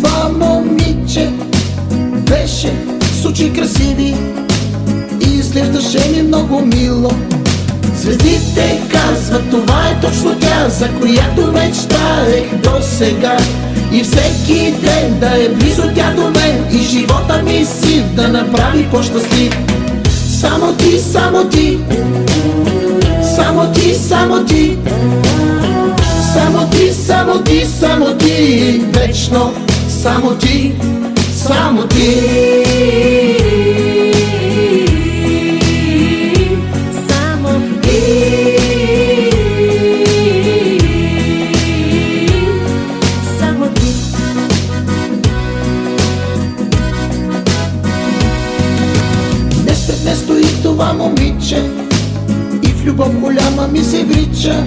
Това момиче беше с очи красиви и изглеждаше ми много мило. Звездите казват, това е точно тя, за която мечтаех до сега. И всеки ден да е близо тя до мен и живота ми си да направи по-щастлив. Само ти, само ти, само ти, само ти, само ти, само ти, само ти, вечно само ти, само ти. Това момиче и в любов голяма ми се врича.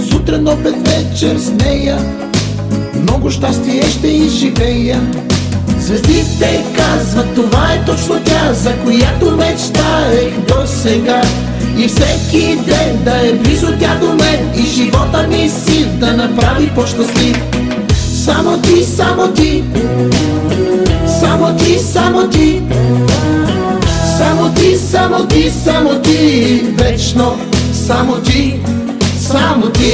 Сутрин, обед, вечер с нея много щастие ще изживея. Звездите казват, това е точно тя, за която мечтаех до сега. И всеки ден да е близо тя до мен и живота ми си да направи по-щастлив. Само ти, само ти, само ти, само ти, само ти, само ти, само ти, вечно само ти, само ти.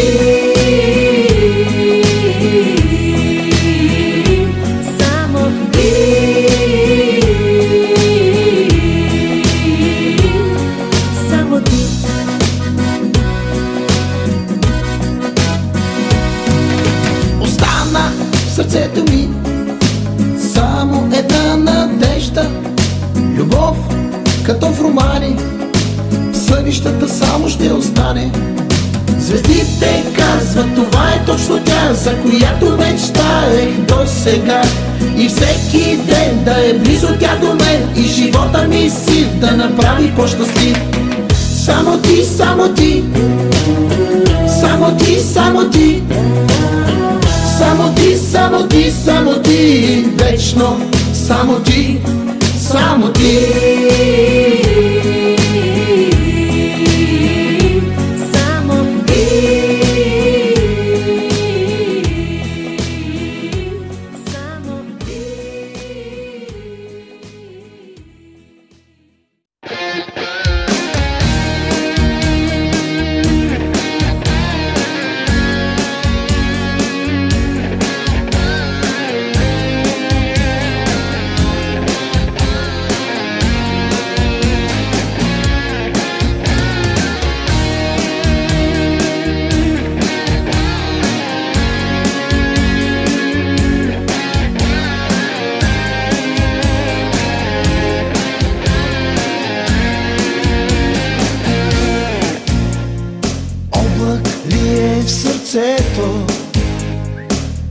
Само ти. Само ти. Остана в сърцето ми само една надежда. Любов като в романи, в сънищата само ще остане. Звездите казват, това е точно тя, за която мечтаех до сега. И всеки ден да е близо тя до мен и живота ми си да направи по-щастлив. Само ти, само ти, само ти, само ти, само ти, само ти, само ти, вечно само ти, само ти.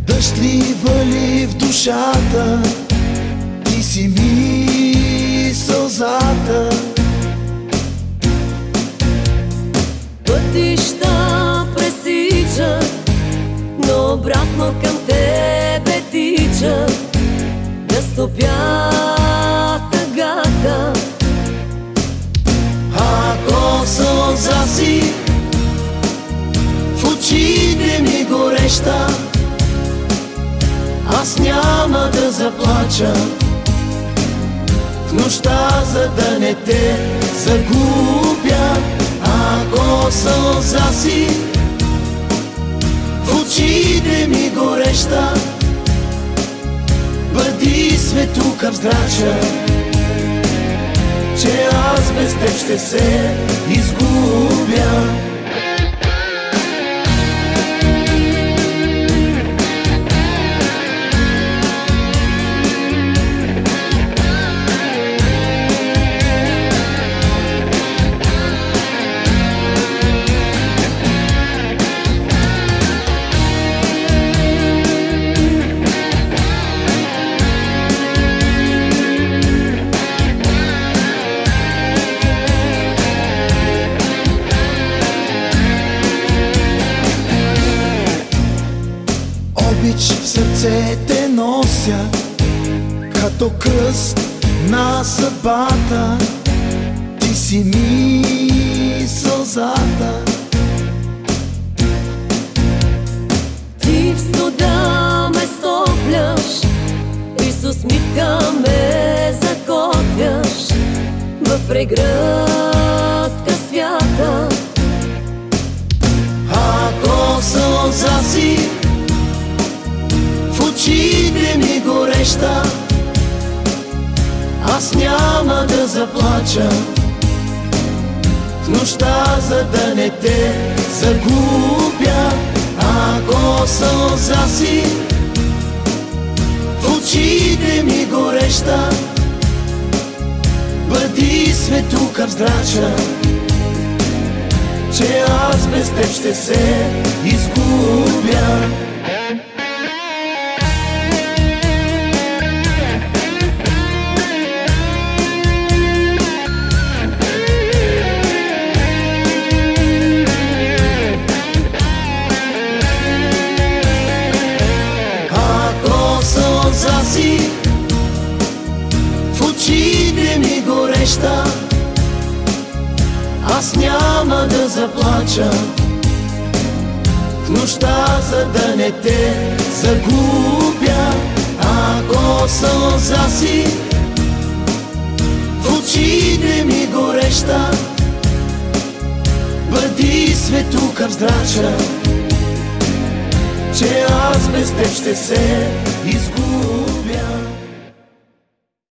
Дъжд ли вали в душата, ти си ми сълзата. Пътища пресичат, но обратно към тебе тичат. Да стопя тъгата. Ако сълза си в очите ми гореща, аз няма да заплача в нощта, за да не те загубя. Ако сълза си в очите ми гореща, бъди светука в здрача, че аз без теб ще се изгубя. В сърце те нося като кръст на съдбата, ти си ми сълзата. Ти в студа ме стопляш, с усмивка ме закотвяш в прегръдка свята. Ако сълза си в очите ми гореща, аз няма да заплача в нощта, за да не те загубя. Ако сълза си в очите ми гореща, бъди светулка в здрача, че аз без теб ще се изгубя. Ако сълза си в очите ми гореща, аз няма да заплача в нощта, за да не те загубя. Ако сълза си в очите ми гореща, бъди светулка в здрача, че аз без теб ще се изгубя.